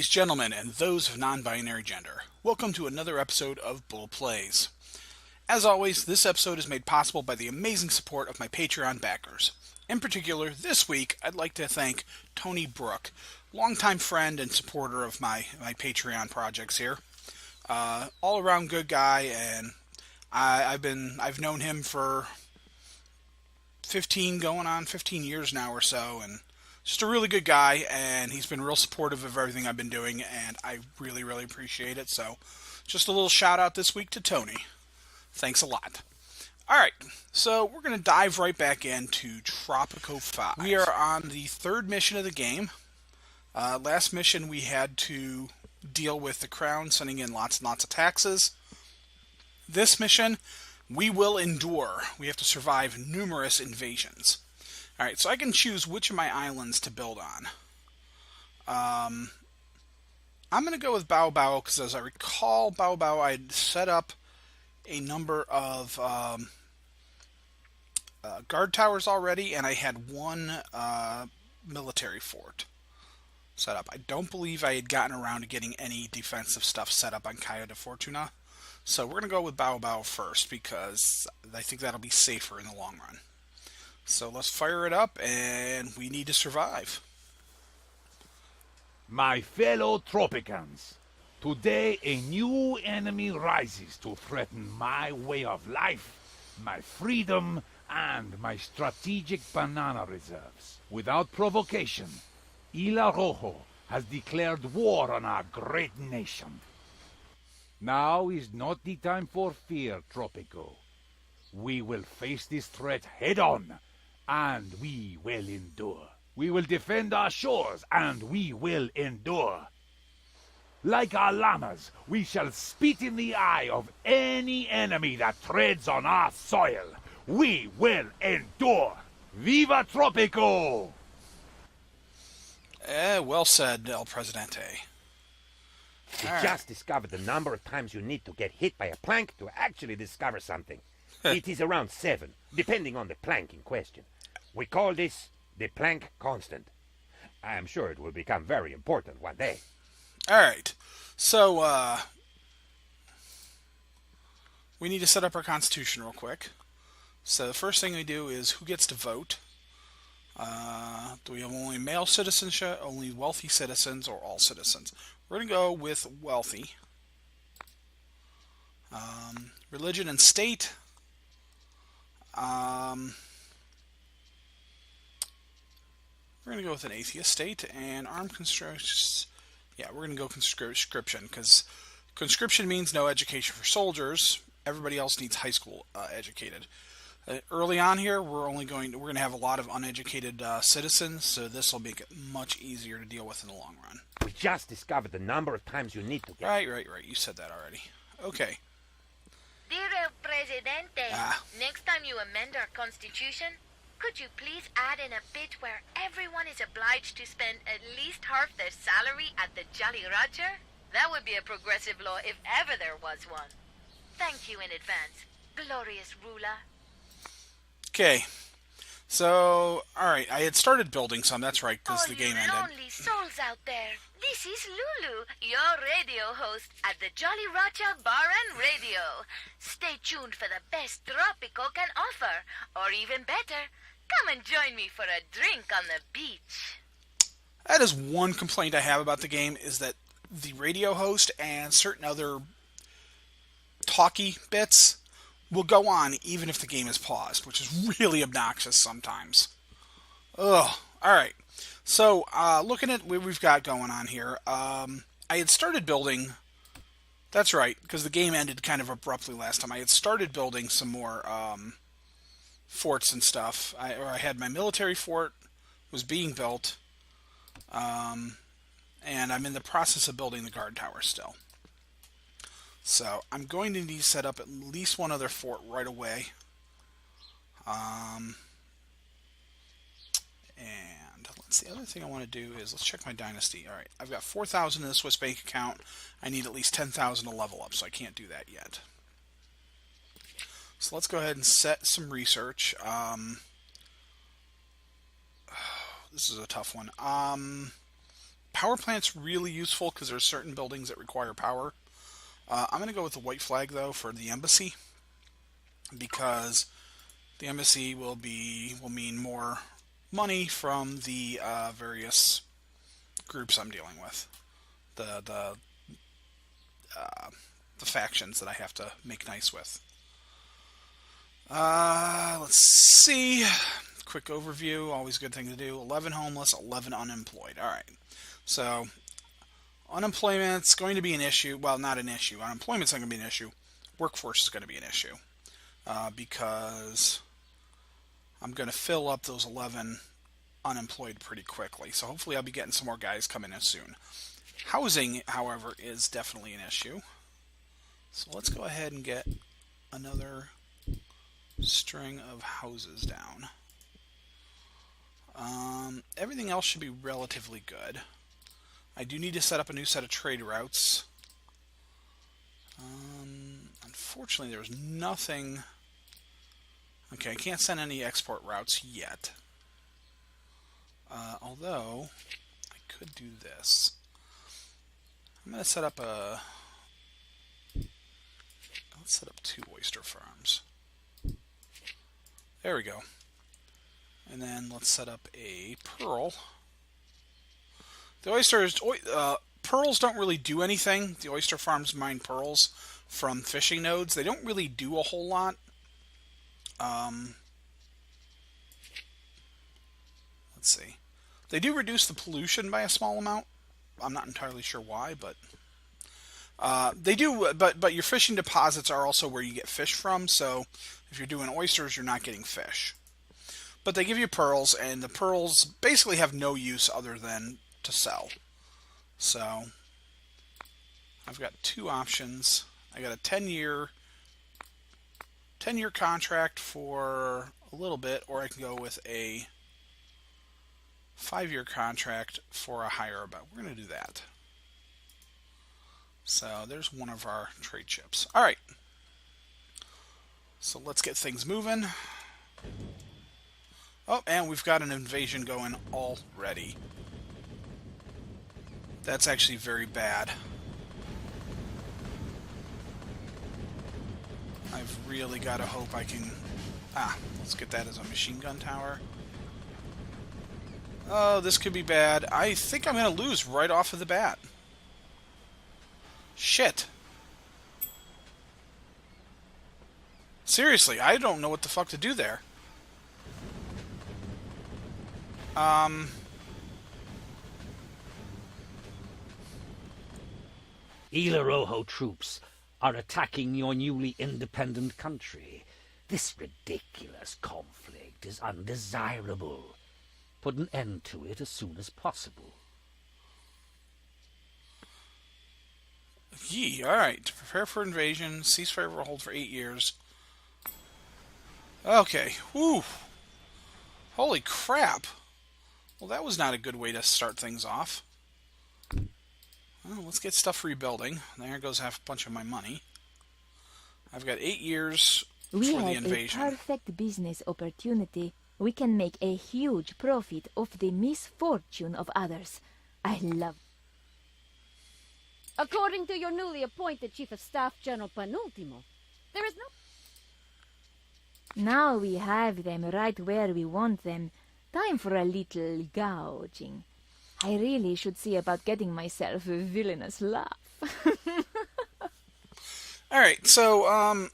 Ladies, gentlemen, and those of non-binary gender, welcome to another episode of Bull Plays. As always, this episode is made possible by the amazing support of my Patreon backers. In particular, this week, I'd like to thank Tony Brook, longtime friend and supporter of my Patreon projects here. All-around good guy, and I've known him for 15 years now or so, and just a really good guy, and he's been real supportive of everything I've been doing, and I really, really appreciate it. So, just a little shout out this week to Tony. Thanks a lot. Alright, so we're going to dive right back into Tropico 5. We are on the third mission of the game. Last mission we had to deal with the crown sending in lots and lots of taxes. This mission, we will endure. We have to survive numerous invasions. Alright, so I can choose which of my islands to build on. I'm going to go with Bao Bao, because as I recall, Bao Bao, I'd set up a number of guard towers already, and I had one military fort set up. I don't believe I had gotten around to getting any defensive stuff set up on Cayo de Fortuna. So we're going to go with Bao Bao first, because I think that'll be safer in the long run. So let's fire it up, and we need to survive. My fellow Tropicans, today a new enemy rises to threaten my way of life, my freedom, and my strategic banana reserves. Without provocation, Isla Rojo has declared war on our great nation. Now is not the time for fear, Tropico. We will face this threat head-on, and we will endure. We will defend our shores, and we will endure. Like our llamas, we shall spit in the eye of any enemy that treads on our soil. We will endure. Viva Tropico! Well said, El Presidente. We just discovered the number of times you need to get hit by a plank to actually discover something. It is around 7, depending on the plank in question. We call this the plank constant. I am sure it will become very important one day. Alright, so, we need to set up our constitution real quick. So the first thing we do is who gets to vote. Do we have only male citizenship, only wealthy citizens, or all citizens? We're going to go with wealthy. Religion and state. We're going to go with an atheist state, and armed conscription. Yeah, we're going to go conscription, because conscription means no education for soldiers. Everybody else needs high school educated. Early on here, we're going to have a lot of uneducated citizens, so this will make it much easier to deal with in the long run. We just discovered the number of times you need to get... Right. You said that already. Okay. Dear El Presidente, next time you amend our constitution, could you please add in a bit where everyone is obliged to spend at least half their salary at the Jolly Roger? That would be a progressive law if ever there was one. Thank you in advance, glorious ruler. Okay. So, alright, I had started building some, that's right, because the game ended. All you lonely souls out there, this is Lulu, your radio host at the Jolly Roger Bar and Radio. Stay tuned for the best Tropico can offer, or even better, come and join me for a drink on the beach. That is one complaint I have about the game, is that the radio host and certain other talky bits will go on even if the game is paused, which is really obnoxious sometimes. Ugh. Alright. So, looking at what we've got going on here, I had started building... That's right, because the game ended kind of abruptly last time. I had started building some more forts and stuff. I had my military fort was being built, and I'm in the process of building the guard tower still. So I'm going to need to set up at least one other fort right away. And the other thing I want to do is let's check my dynasty. All right, I've got 4,000 in the Swiss bank account. I need at least 10,000 to level up, so I can't do that yet. So let's go ahead and set some research. This is a tough one. power plant's really useful because there's certain buildings that require power. I'm going to go with the white flag, though, for the embassy, because the embassy will mean more money from the various groups I'm dealing with, the factions that I have to make nice with. Let's see. Quick overview, always a good thing to do. 11 homeless, 11 unemployed. All right. So unemployment's going to be an issue. Well, not an issue. Unemployment's not going to be an issue. Workforce is going to be an issue because I'm going to fill up those 11 unemployed pretty quickly. So hopefully I'll be getting some more guys coming in soon. Housing, however, is definitely an issue. So let's go ahead and get another string of houses down. Everything else should be relatively good. I do need to set up a new set of trade routes. Unfortunately, there's nothing... Okay, I can't send any export routes yet. Although, I could do this. I'm going to set up a... Let's set up 2 oyster farms. There we go. And then let's set up a pearl. The oysters... pearls don't really do anything. The oyster farms mine pearls from fishing nodes. They don't really do a whole lot. Let's see. They do reduce the pollution by a small amount. I'm not entirely sure why, but they do. But your fishing deposits are also where you get fish from. So if you're doing oysters, you're not getting fish. But they give you pearls, and the pearls basically have no use other than to sell. So I've got 2 options. I got a 10-year contract for a little bit, or I can go with a 5-year contract for a higher amount. We're going to do that. So there's one of our trade ships. All right. So let's get things moving. Oh, and we've got an invasion going already. That's actually very bad. I've really got to hope I can... let's get that as a machine gun tower. Oh, this could be bad. I think I'm going to lose right off of the bat. Shit. Seriously, I don't know what the fuck to do there. Rojo troops are attacking your newly independent country. This ridiculous conflict is undesirable. Put an end to it as soon as possible. Yee, alright. To prepare for invasion, ceasefire will hold for 8 years. Okay. Whew. Holy crap. Well, that was not a good way to start things off. Well, let's get stuff rebuilding. There goes half a bunch of my money. I've got 8 years for the invasion. We have a perfect business opportunity. We can make a huge profit off the misfortune of others. I love... According to your newly appointed Chief of Staff, General Penultimo, there is no... Now we have them right where we want them. Time for a little gouging. I really should see about getting myself a villainous laugh. Alright, so,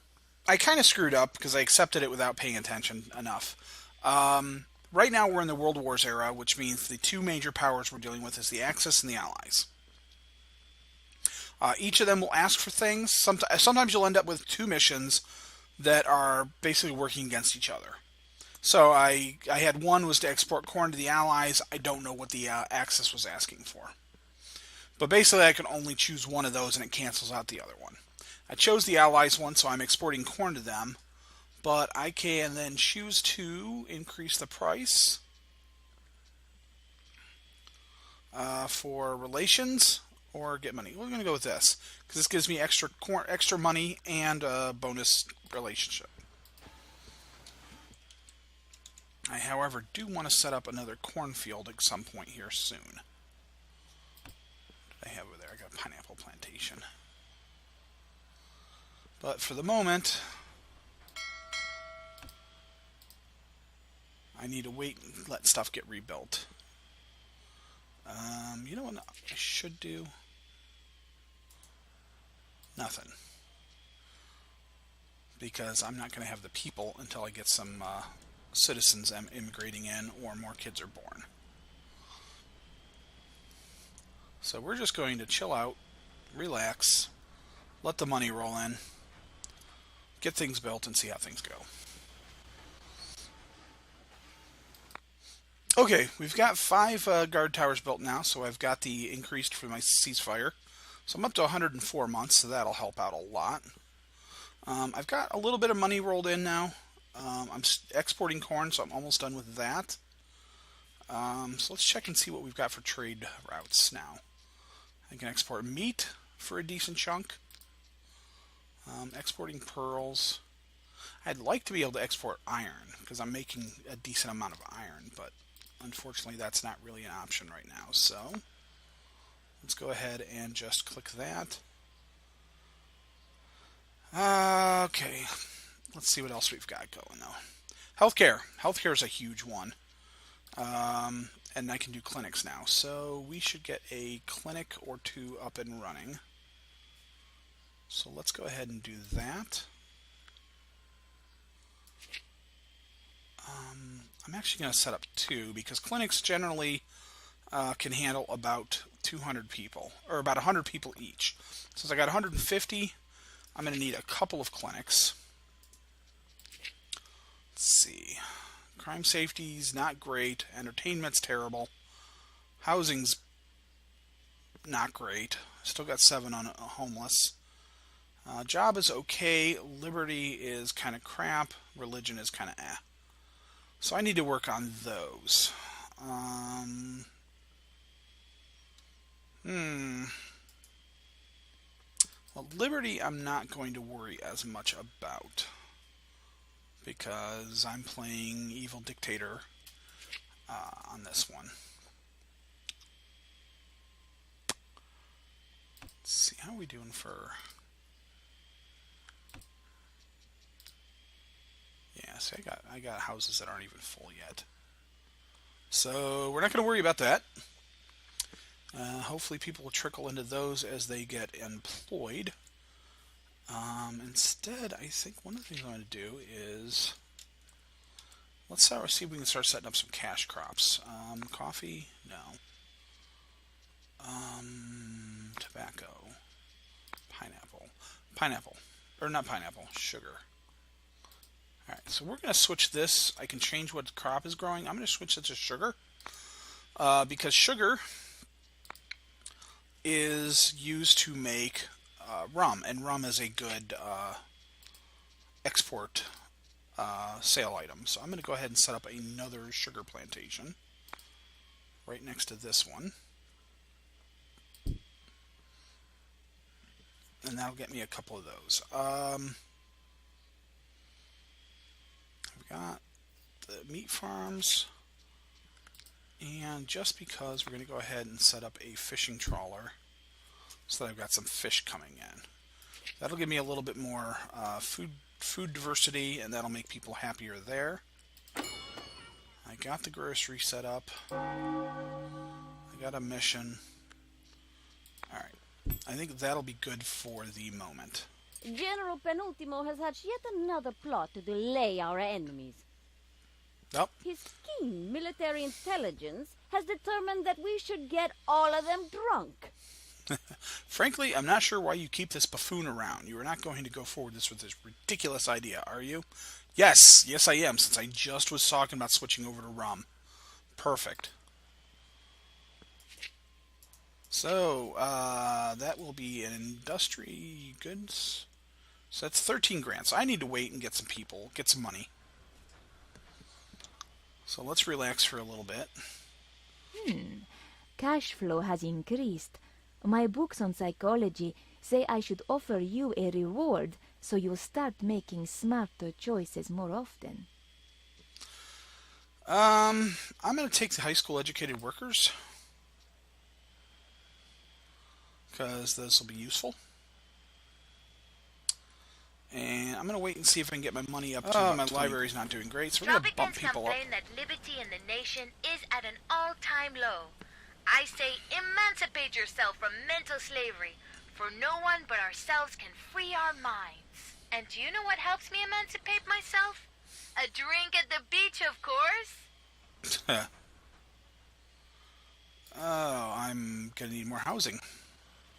I kind of screwed up because I accepted it without paying attention enough. Right now we're in the World Wars era, which means the 2 major powers we're dealing with is the Axis and the Allies. Each of them will ask for things. Sometimes you'll end up with 2 missions that are basically working against each other. So I had one was to export corn to the Allies. I don't know what the Axis was asking for. But basically I can only choose one of those and it cancels out the other one. I chose the Allies one, so I'm exporting corn to them. But I can then choose to increase the price for relations or get money. We're going to go with this because this gives me extra money and a bonus relationship. I, however, do want to set up another cornfield at some point here soon. I have over there. I got a pineapple plantation. But for the moment, I need to wait and let stuff get rebuilt. You know what I should do? Nothing. Because I'm not going to have the people until I get some citizens immigrating in or more kids are born. So we're just going to chill out, relax, let the money roll in, get things built, and see how things go. Okay, we've got 5 guard towers built now, so I've got the increased for my ceasefire. So I'm up to 104 months, so that'll help out a lot. I've got a little bit of money rolled in now. I'm exporting corn, so I'm almost done with that. So let's check and see what we've got for trade routes now. I can export meat for a decent chunk. Exporting pearls. I'd like to be able to export iron, because I'm making a decent amount of iron, but unfortunately that's not really an option right now. So let's go ahead and just click that. Okay, let's see what else we've got going though. Healthcare. Healthcare is a huge one. And I can do clinics now. So we should get a clinic or 2 up and running. So let's go ahead and do that. I'm actually going to set up 2 because clinics generally can handle about 200 people, or about 100 people each. Since I got 150, I'm going to need a couple of clinics. Let's see. Crime safety's not great. Entertainment's terrible. Housing's not great. Still got 7 on homeless. Job is okay. Liberty is kind of crap. Religion is kind of eh. So I need to work on those. Well, liberty I'm not going to worry as much about, because I'm playing evil dictator on this one. Let's see, how are we doing for... Yeah, see, I got houses that aren't even full yet. So we're not going to worry about that. Hopefully people will trickle into those as they get employed. Instead, I think one of the things I'm going to do is... Let's see if we can start setting up some cash crops. Coffee? No. Tobacco. Pineapple. Pineapple. Or not pineapple. Sugar. Alright, so we're going to switch this. I can change what crop is growing. I'm going to switch it to sugar. Because sugar is used to make rum. And rum is a good export sale item. So I'm going to go ahead and set up another sugar plantation right next to this one. And that'll get me a couple of those. I've got the meat farms. And just because we're going to go ahead and set up a fishing trawler so that I've got some fish coming in. That'll give me a little bit more food diversity, and that'll make people happier there. I got the grocery set up. I got a mission. Alright. I think that'll be good for the moment. General Penultimo has hatched yet another plot to delay our enemies. Nope. His keen military intelligence has determined that we should get all of them drunk. Frankly, I'm not sure why you keep this buffoon around. You are not going to go forward with this ridiculous idea, are you? Yes, I am, since I just was talking about switching over to rum. Perfect. So, that will be an industry goods. So that's 13 grants. I need to wait and get some people, get some money. So let's relax for a little bit. Cash flow has increased. My books on psychology say I should offer you a reward so you'll start making smarter choices more often. I'm going to take the high school educated workers. because this will be useful. And I'm going to wait and see if I can get my money up to... my library's not doing great, so we're going to bump Tropicans people up. complain that liberty in the nation is at an all-time low. I say emancipate yourself from mental slavery, for no one but ourselves can free our minds. And do you know what helps me emancipate myself? A drink at the beach, of course. Oh, I'm going to need more housing.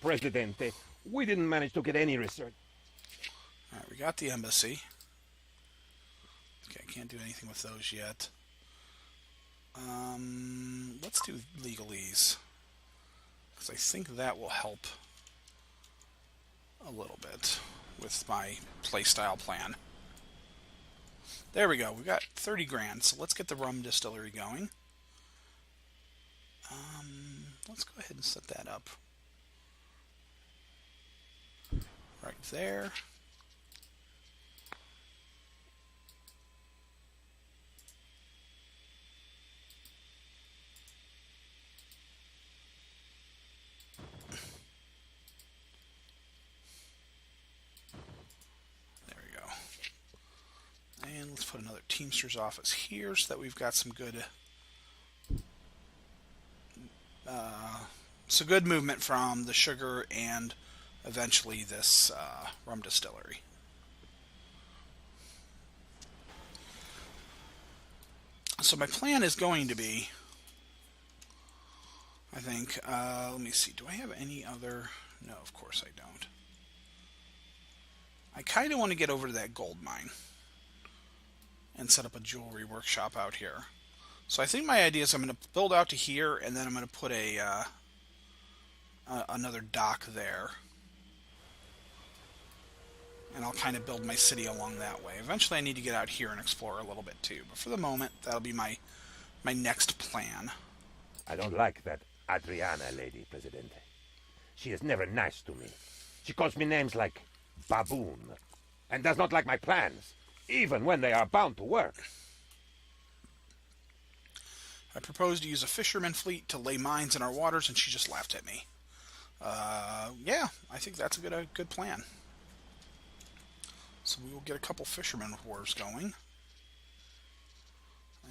Presidente, we didn't manage to get any research. Alright, we got the embassy. Okay, I can't do anything with those yet. Let's do legalese, because I think that will help a little bit with my playstyle plan. There we go. We got 30 grand, so let's get the rum distillery going. Let's go ahead and set that up right there. And let's put another Teamster's office here so that we've got some good movement from the sugar and eventually this rum distillery. So my plan is going to be, I think, let me see, do I have any other? No, of course I don't. I kind of want to get over to that gold mine and set up a jewelry workshop out here. So I think my idea is I'm going to build out to here, and then I'm going to put another dock there. And I'll kind of build my city along that way. Eventually I need to get out here and explore a little bit too. But for the moment, that'll be my next plan. I don't like that Adriana lady, Presidente. She is never nice to me. She calls me names like baboon, and does not like my plans, even when they are bound to work. I proposed to use a fisherman fleet to lay mines in our waters, and she just laughed at me. Yeah, I think that's a good plan. So we will get a couple fisherman wars going.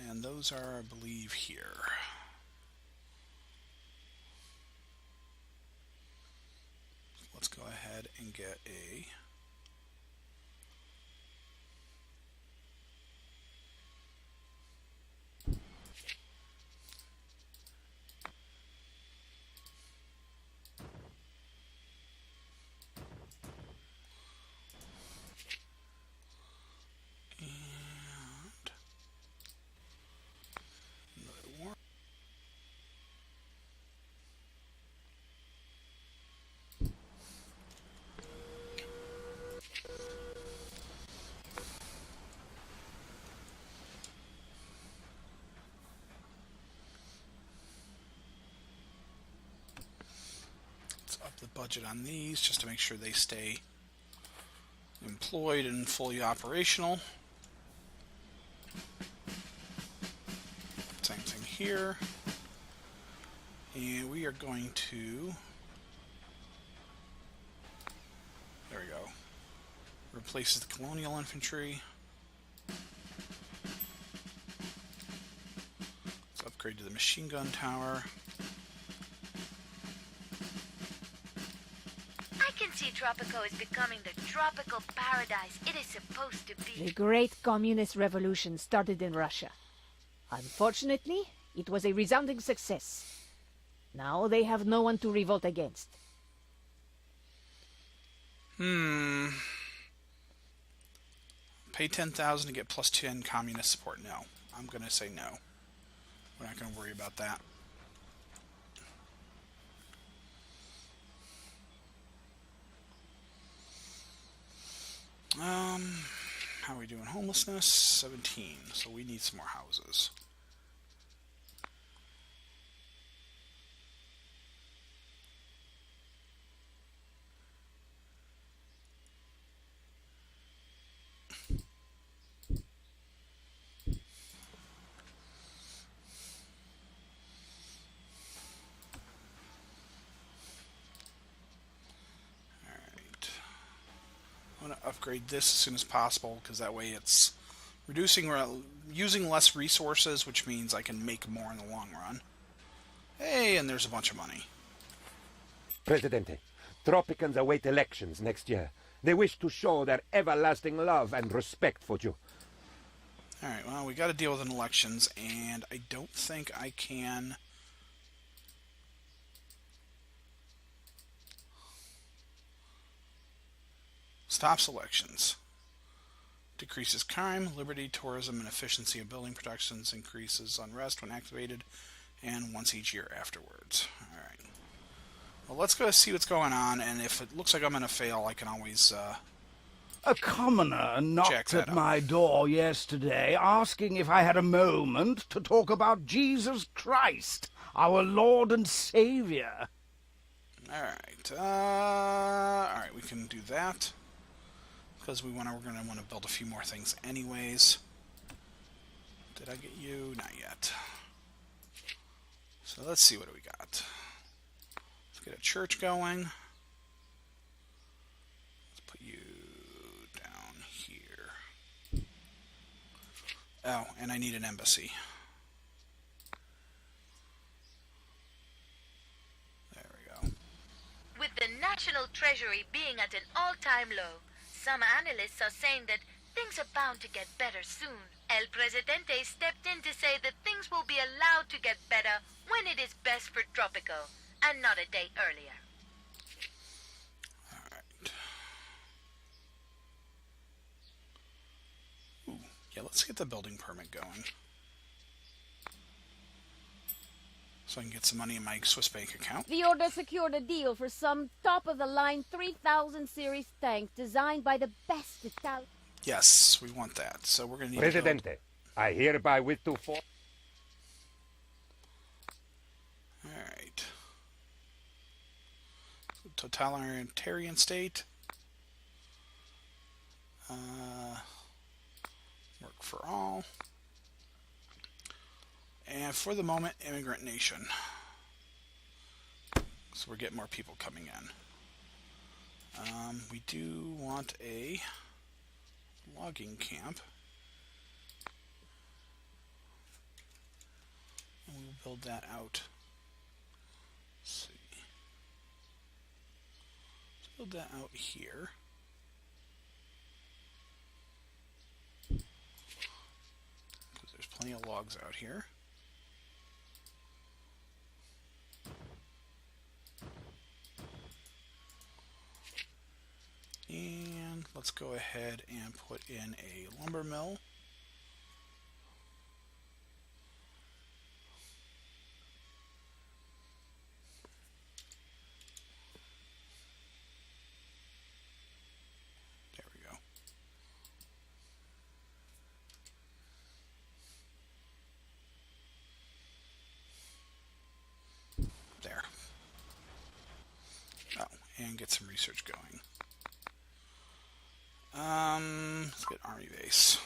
And those are, I believe, here. Let's go ahead and get a... up the budget on these just to make sure they stay employed and fully operational. Same thing here. And we are going to, there we go, replaces the colonial infantry. Let's upgrade to the machine gun tower. See, Tropico is becoming the tropical paradise it is supposed to be. The great communist revolution started in Russia. Unfortunately, it was a resounding success. Now they have no one to revolt against. Pay 10,000 to get plus 10 communist support. No. I'm going to say no. We're not going to worry about that. How are we doing? Homelessness? 17. So we need some more houses. I want to upgrade this as soon as possible because that way it's using less resources, which means I can make more in the long run. Hey, and there's a bunch of money. Presidente, Tropicans await elections next year. They wish to show their everlasting love and respect for you. Alright, well, we got to deal with an elections, and I don't think I can... Stops elections. Decreases crime, liberty, tourism, and efficiency of building productions. Increases unrest when activated, and once each year afterwards. Alright. Well, let's go see what's going on, and if it looks like I'm going to fail, I can always... A commoner knocked at my door yesterday, asking if I had a moment to talk about Jesus Christ, our Lord and Savior. Alright, alright, we can do that. Because we're going to want to build a few more things anyways. Did I get you? Not yet. So let's see what do we got. Let's get a church going. Let's put you down here. Oh, and I need an embassy. There we go. With the national treasury being at an all-time low, some analysts are saying that things are bound to get better soon. El Presidente stepped in to say that things will be allowed to get better when it is best for Tropico, and not a day earlier. Alright. Ooh, yeah, let's get the building permit going. So I can get some money in my Swiss bank account. The Order secured a deal for some top-of-the-line 3000 series tank designed by the best Italian... Yes, we want that. So we're going to need Presidente, I hereby wish to for... Alright. Totalitarian state. Work for all. And for the moment, immigrant nation. So we're getting more people coming in. We do want a logging camp. And we'll build that out. Let's see. Let's build that out here. Because there's plenty of logs out here. And let's go ahead and put in a lumber mill. There we go. There. Oh, and get some research going. Let's get army base.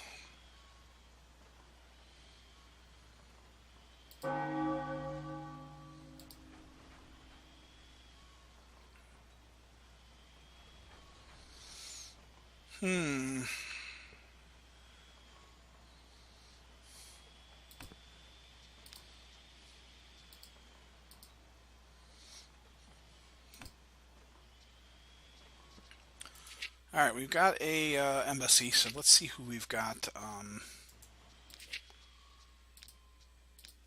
Alright, we've got a embassy, so let's see who we've got.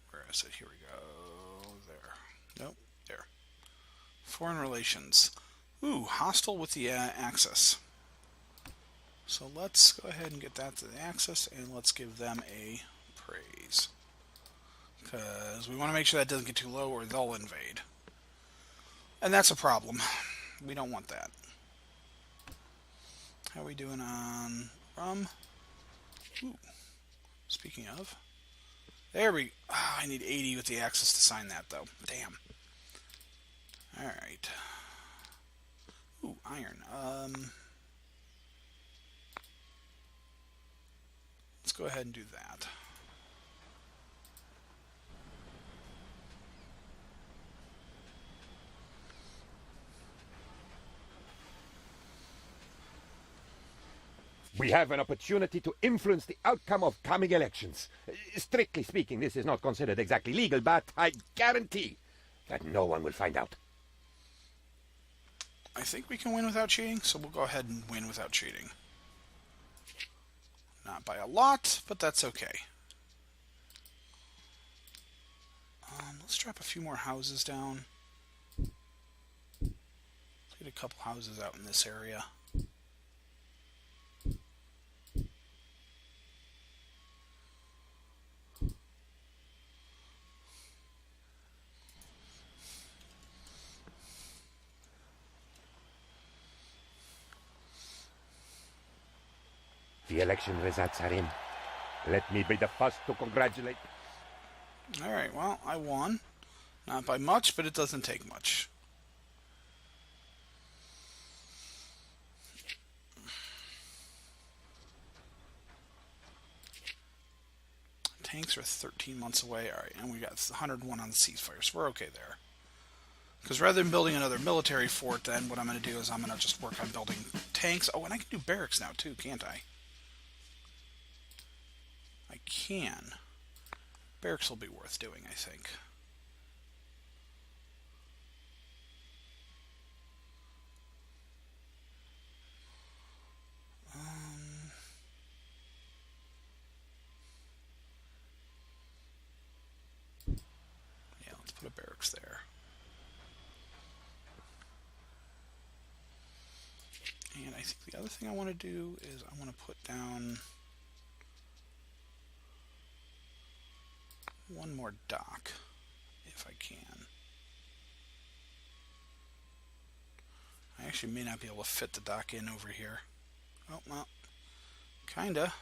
Where is it? Here we go. There. Nope, there. Foreign relations. Ooh, hostile with the Axis. So let's go ahead and get that to the Axis, and let's give them a praise. Because we want to make sure that doesn't get too low, or they'll invade. And that's a problem. We don't want that. How are we doing on rum? Ooh. Speaking of. There we... Oh, I need 80 with the Axis to sign that, though. Damn. Alright. Ooh, iron. Let's go ahead and do that. We have an opportunity to influence the outcome of coming elections. Strictly speaking, this is not considered exactly legal, but I guarantee that no one will find out. I think we can win without cheating, so we'll go ahead and win without cheating. Not by a lot, but that's okay. Let's drop a few more houses down. Let's get a couple houses out in this area. The election results are in. Let me be the first to congratulate. Alright, well, I won. Not by much, but it doesn't take much. Tanks are 13 months away. Alright, and we got 101 on the ceasefire, so we're okay there. Because rather than building another military fort, then what I'm going to do is I'm going to just work on building tanks. Oh, and I can do barracks now, too, can't I? I can. Barracks will be worth doing, I think. Yeah, let's put a barracks there. And I think the other thing I want to do is I want to put down one more dock, if I can. I actually may not be able to fit the dock in over here. Oh, well, kinda.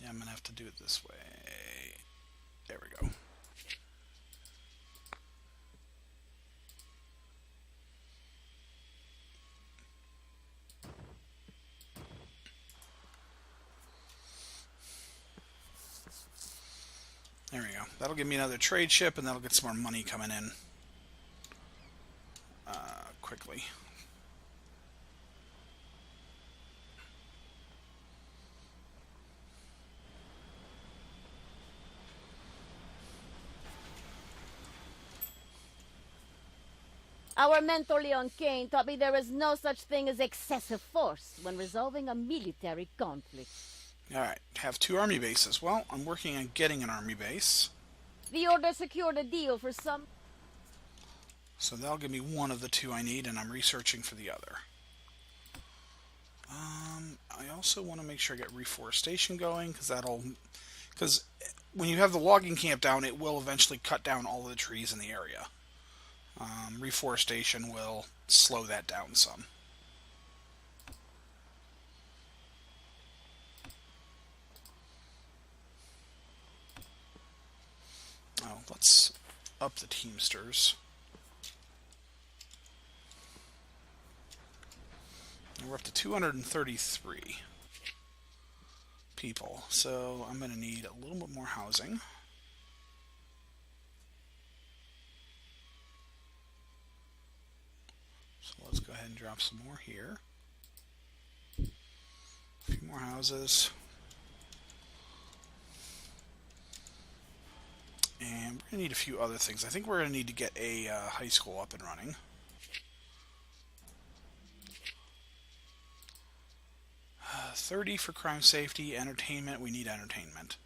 Yeah, I'm gonna have to do it this way. There we go. There we go. That'll give me another trade ship, and that'll get some more money coming in quickly. Our mentor Leon Kane taught me there is no such thing as excessive force when resolving a military conflict. Alright, have 2 army bases. Well, I'm working on getting an army base. The Order secured a deal for some... So that'll give me one of the 2 I need, and I'm researching for the other. I also want to make sure I get reforestation going, because when you have the logging camp down, it will eventually cut down all of the trees in the area. Reforestation will slow that down some. Oh, let's up the Teamsters. We're up to 233 people, so I'm going to need a little bit more housing. So let's go ahead and drop some more here. A few more houses. And we're going to need a few other things. I think we're going to need to get a high school up and running. $30 for crime safety, entertainment. We need entertainment.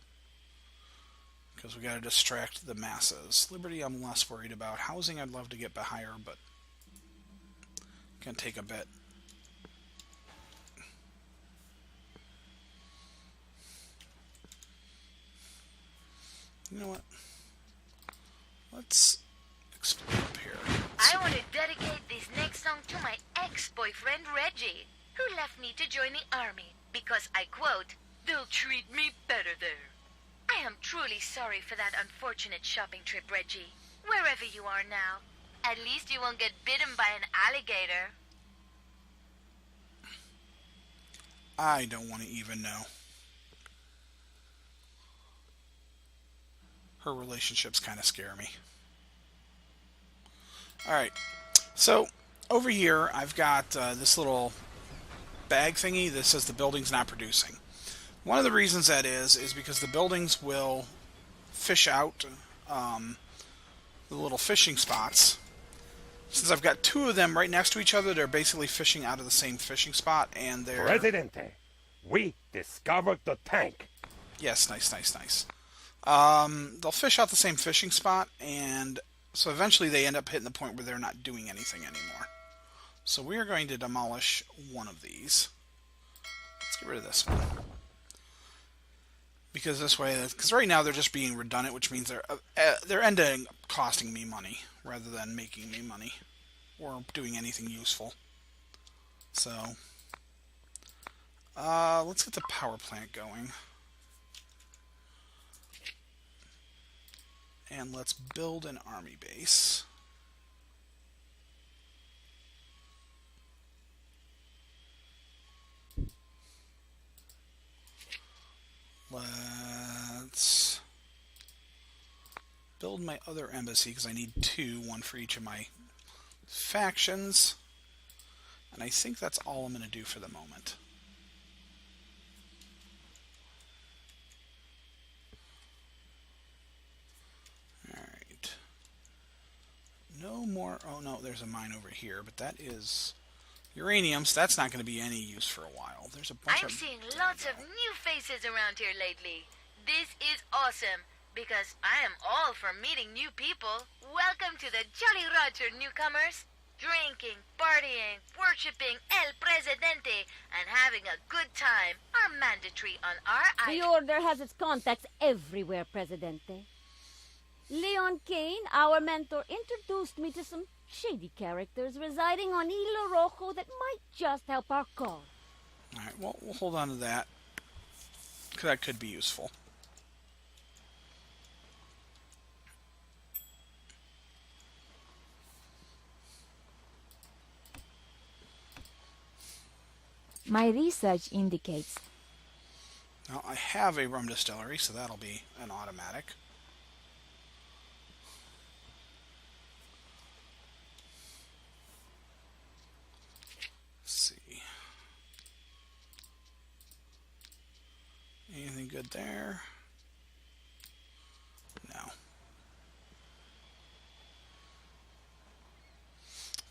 Because we got to distract the masses. Liberty I'm less worried about. Housing I'd love to get higher, but going to take a bit. You know what? Let's explore up here. I want to dedicate this next song to my ex-boyfriend Reggie, who left me to join the army because, I quote, "They'll treat me better there." I am truly sorry for that unfortunate shopping trip, Reggie. Wherever you are now, at least you won't get bitten by an alligator. I don't want to even know. Her relationships kind of scare me. Alright, so over here I've got this little bag thingy that says the building's not producing. One of the reasons that is because the buildings will fish out the little fishing spots. Since I've got two of them right next to each other, they're basically fishing out of the same fishing spot, and they're... Presidente, we discovered the tank. Yes, nice. They'll fish out the same fishing spot, and so eventually they end up hitting the point where they're not doing anything anymore. So we are going to demolish one of these. Let's get rid of this one. Because this way, because right now they're just being redundant, which means they're ending up costing me money rather than making me money or doing anything useful. So let's get the power plant going, and let's build an army base. Let's build my other embassy because I need two, one for each of my factions. And I think that's all I'm going to do for the moment. Alright. No more... Oh no, there's a mine over here, but that is... uranium, so that's not going to be any use for a while. There's a bunch I'm seeing lots of new faces around here lately. This is awesome, because I am all for meeting new people. Welcome to the Jolly Roger, newcomers. Drinking, partying, worshipping El Presidente, and having a good time are mandatory on our The island. Order has its contacts everywhere, Presidente. Leon Kane, our mentor, introduced me to some shady characters residing on Hilo Rojo that might just help our cause. Alright, well, we'll hold on to that, because that could be useful. My research indicates... Now, I have a rum distillery, so that'll be an automatic. Let's see. Anything good there? No.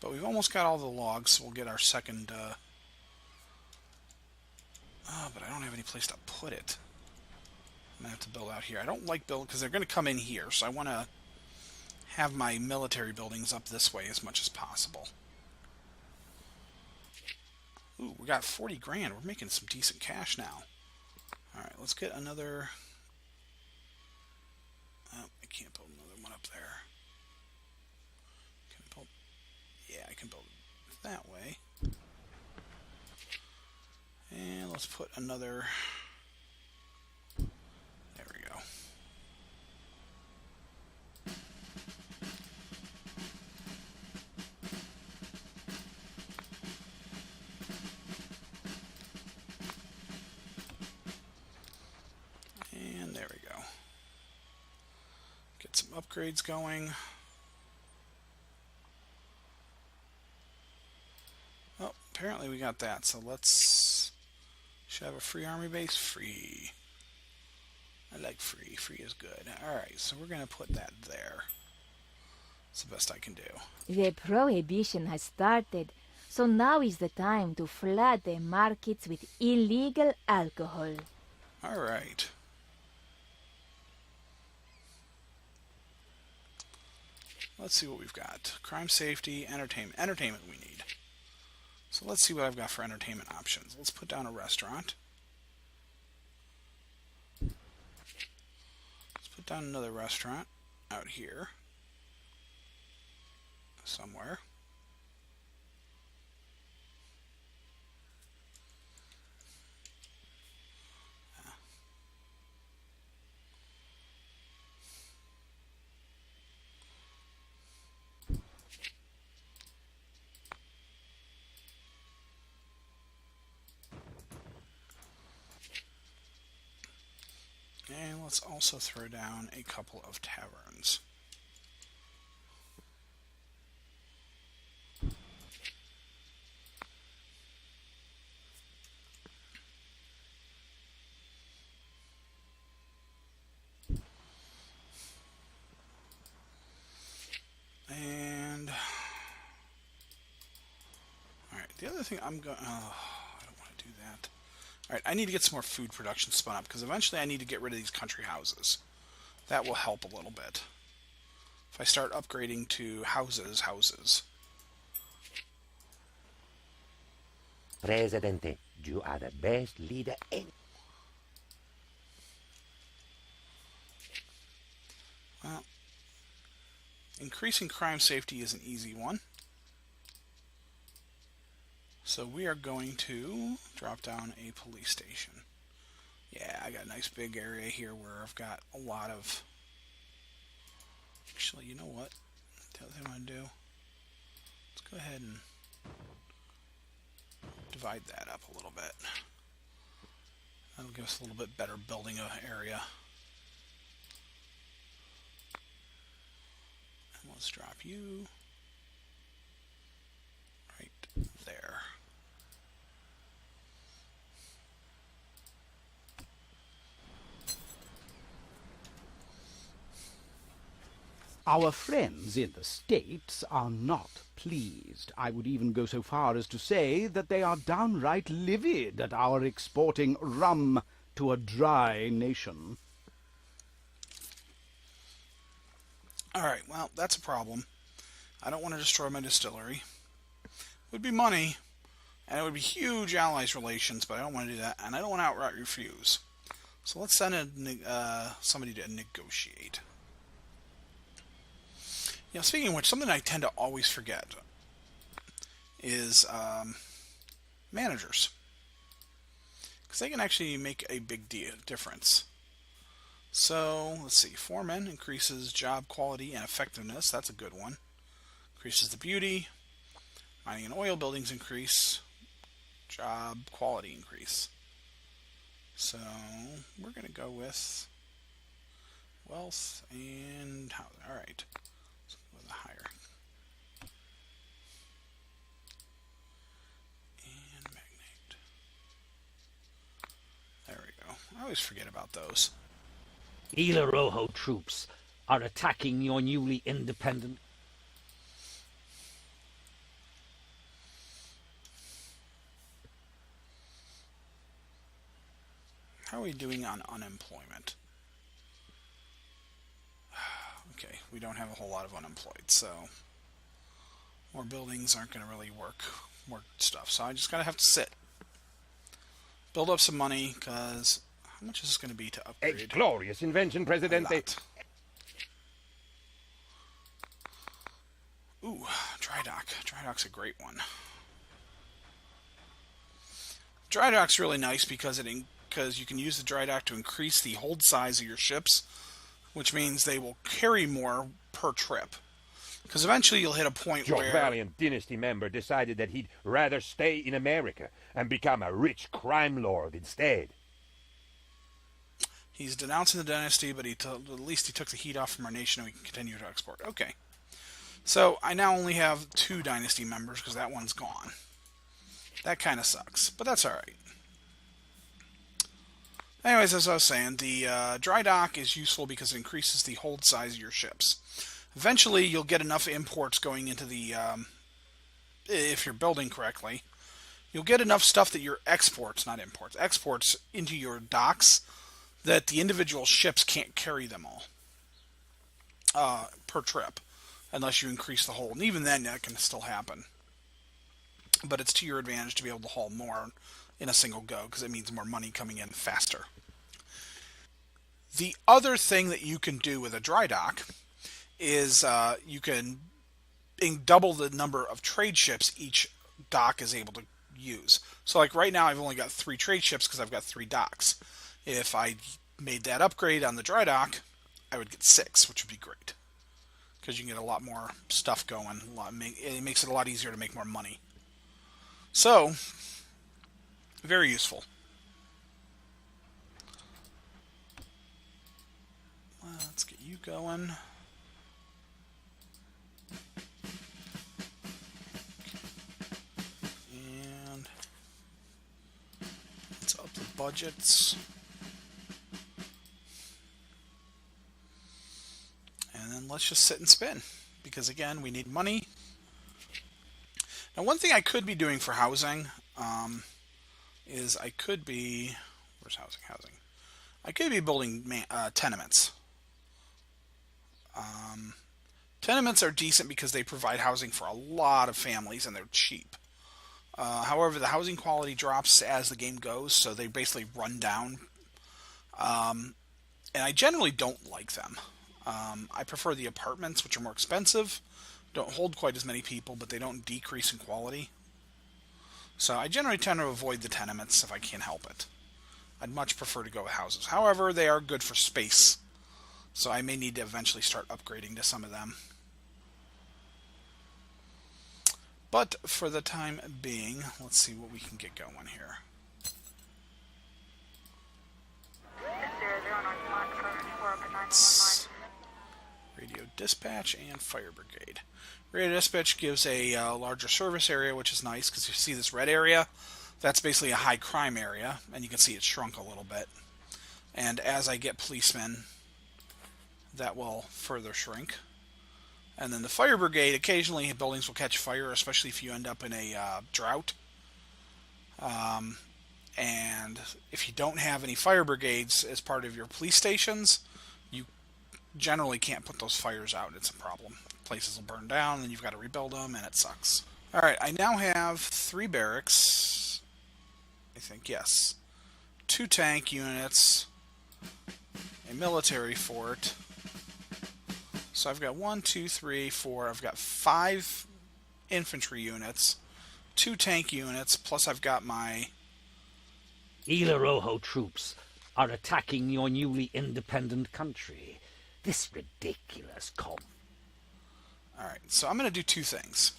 But we've almost got all the logs, so we'll get our second... Oh, but I don't have any place to put it. I'm going to have to build out here. I don't like build because they're going to come in here, so I want to have my military buildings up this way as much as possible. Ooh, we got 40 grand. We're making some decent cash now. Alright, let's get another... Oh, I can't build another one up there. Can I build... Yeah, I can build it that way. And let's put another... There we go. And there we go. Get some upgrades going. Oh, apparently we got that, so let's... Should I have a free army base? Free. I like free. Free is good. Alright, so we're going to put that there. That's the best I can do. The prohibition has started, so now is the time to flood the markets with illegal alcohol. Alright. Let's see what we've got. Crime, safety, entertainment. Entertainment we need. So let's see what I've got for entertainment options. Let's put down a restaurant. Let's put down another restaurant out here. Somewhere. And let's also throw down a couple of taverns. thing I'm going... Oh, I don't want to do that. Alright, I need to get some more food production spun up, because eventually I need to get rid of these country houses. That will help a little bit. If I start upgrading to houses. Presidente, you are the best leader in... Well, increasing crime safety is an easy one. So we are going to drop down a police station. Yeah, I got a nice big area here where I've got a lot of... Actually, you know what? The other thing I'm going to do... Let's go ahead and divide that up a little bit. That'll give us a little bit better building area. And let's drop you right there. Our friends in the States are not pleased. I would even go so far as to say that they are downright livid at our exporting rum to a dry nation. Alright, well, that's a problem. I don't want to destroy my distillery. It would be money, and it would be huge allies relations, but I don't want to do that, and I don't want to outright refuse. So let's send somebody to negotiate. You know, speaking of which, something I tend to always forget is managers. Because they can actually make a big difference. So, let's see. Foreman increases job quality and effectiveness. That's a good one. Increases the beauty. Mining and oil buildings increase. Job quality increase. So, we're going to go with wealth and housing. Alright. Higher. And magnate. There we go. I always forget about those. Isla Rojo troops are attacking your newly independent... How are we doing on unemployment? Okay, we don't have a whole lot of unemployed, so more buildings aren't going to really work. More stuff, so I just gotta have to sit. Build up some money, because how much is this going to be to upgrade? A glorious invention, Presidente. Ooh, dry dock. Dry dock's a great one. Dry dock's really nice because you can use the dry dock to increase the hold size of your ships, which means they will carry more per trip. Because eventually you'll hit a point Your where... valiant dynasty member decided that he'd rather stay in America and become a rich crime lord instead. He's denouncing the dynasty, but at least he took the heat off from our nation and we can continue to export. Okay. So I now only have 2 dynasty members because that one's gone. That kind of sucks, but that's alright. Anyways, as I was saying, the dry dock is useful because it increases the hold size of your ships. Eventually, you'll get enough imports going into the... if you're building correctly, you'll get enough stuff that your exports, not imports, exports into your docks that the individual ships can't carry them all per trip, unless you increase the hold. And even then, that can still happen. But it's to your advantage to be able to haul more in a single go, because it means more money coming in faster. The other thing that you can do with a dry dock is you can double the number of trade ships each dock is able to use. So like right now I've only got 3 trade ships because I've got 3 docks. If I made that upgrade on the dry dock, I would get 6, which would be great. Because you can get a lot more stuff going. It makes it a lot easier to make more money. So, very useful. Let's get you going. And let's up the budgets. And then let's just sit and spin. Because again, we need money. Now, one thing I could be doing for housing is I could be... Where's housing? Housing. I could be building tenements. Tenements are decent because they provide housing for a lot of families and they're cheap. However, the housing quality drops as the game goes, so they basically run down. And I generally don't like them. I prefer the apartments, which are more expensive, don't hold quite as many people, but they don't decrease in quality. So I generally tend to avoid the tenements if I can help it. I'd much prefer to go with houses. However, they are good for space, so I may need to eventually start upgrading to some of them. But for the time being, let's see what we can get going here. Radio dispatch and fire brigade. Radio dispatch gives a larger service area, which is nice because you see this red area. That's basically a high crime area, and you can see it shrunk a little bit. And as I get policemen, that will further shrink. And then the fire brigade, occasionally buildings will catch fire, especially if you end up in a drought. And if you don't have any fire brigades as part of your police stations, you generally can't put those fires out. It's a problem. Places will burn down, and you've got to rebuild them, and it sucks. Alright, I now have 3 barracks. I think, yes. 2 tank units. A military fort. So I've got 1, 2, 3, 4. I've got 5 infantry units, 2 tank units, plus I've got my... Isla Rojo troops are attacking your newly independent country. This ridiculous Alright, so I'm going to do 2 things.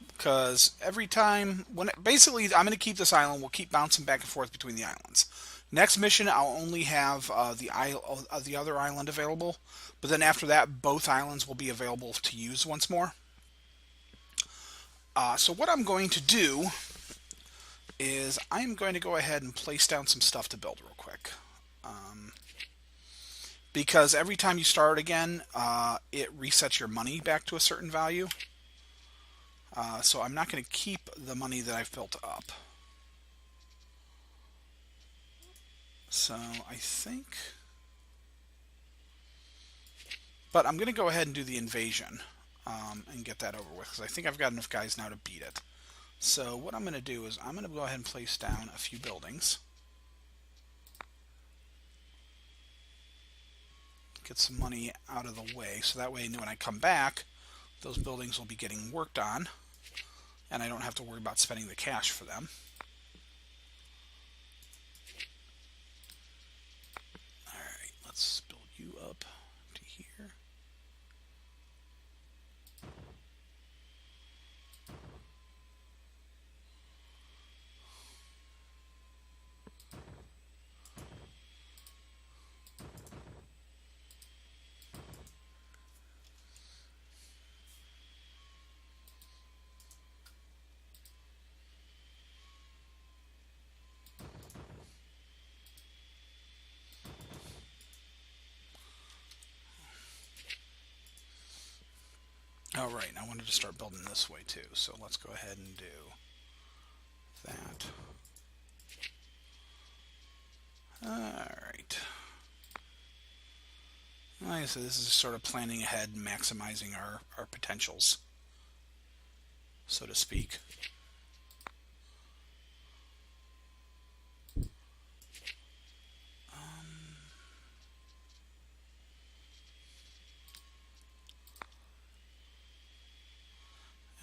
Because every time... basically, I'm going to keep this island. We'll keep bouncing back and forth between the islands. Next mission, I'll only have the other island available. But then after that, both islands will be available to use once more. So what I'm going to do is I'm going to go ahead and place down some stuff to build real quick. Because every time you start again, it resets your money back to a certain value. So I'm not going to keep the money that I've built up. So I think... But I'm going to go ahead and do the invasion and get that over with, because I think I've got enough guys now to beat it. So what I'm going to do is I'm going to go ahead and place down a few buildings. Get some money out of the way, so that way when I come back, those buildings will be getting worked on, and I don't have to worry about spending the cash for them. Alright, let's build you up to here. Alright, I wanted to start building this way too, so let's go ahead and do that. Alright. Like I said, this is sort of planning ahead and maximizing our potentials, so to speak.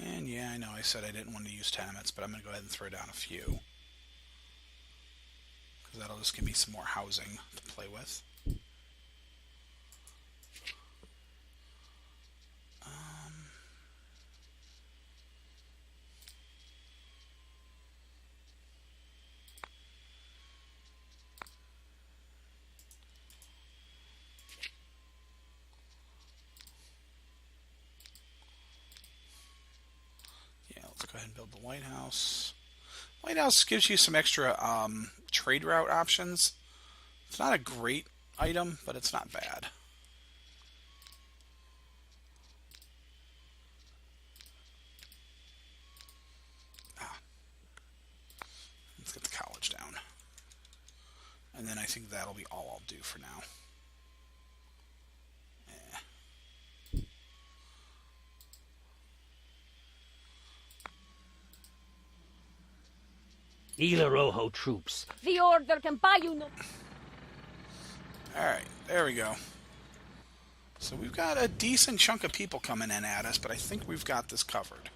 And yeah, I know I said I didn't want to use tenements, but I'm going to go ahead and throw down a few. Because that'll just give me some more housing to play with. Go ahead and build the lighthouse. Lighthouse gives you some extra trade route options. It's not a great item, but it's not bad. And then I think that'll be all I'll do for now. Ila Rojo troops. The order can buy you no... Alright, there we go. So we've got a decent chunk of people coming in at us, but I think we've got this covered.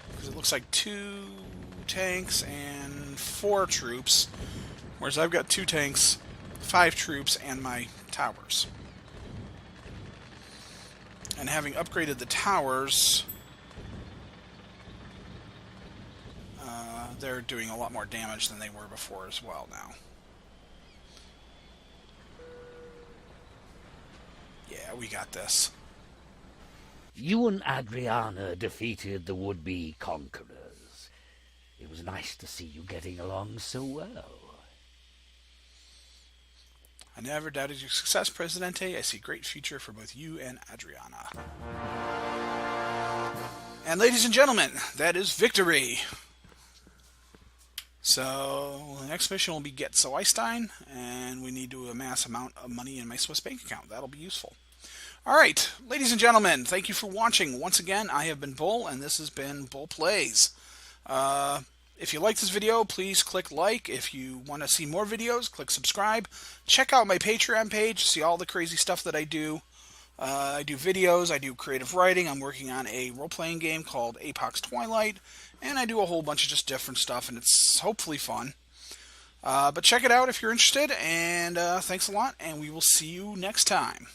Because it looks like 2 tanks and 4 troops, whereas I've got 2 tanks, 5 troops, and my towers. And having upgraded the towers, they're doing a lot more damage than they were before as well now. Yeah, we got this. You and Adriana defeated the would-be conquerors. It was nice to see you getting along so well. I never doubted your success, Presidente. I see a great future for both you and Adriana. And ladies and gentlemen, that is victory. So, the next mission will be Get Zoystein, and we need to amass amount of money in my Swiss bank account. That'll be useful. Alright, ladies and gentlemen, thank you for watching. Once again, I have been Bull, and this has been Bull Plays. If you like this video, please click like. If you want to see more videos, click subscribe. Check out my Patreon page, see all the crazy stuff that I do. I do videos, I do creative writing. I'm working on a role-playing game called Apox Twilight, and I do a whole bunch of just different stuff, and it's hopefully fun. But check it out if you're interested, and thanks a lot, and we will see you next time.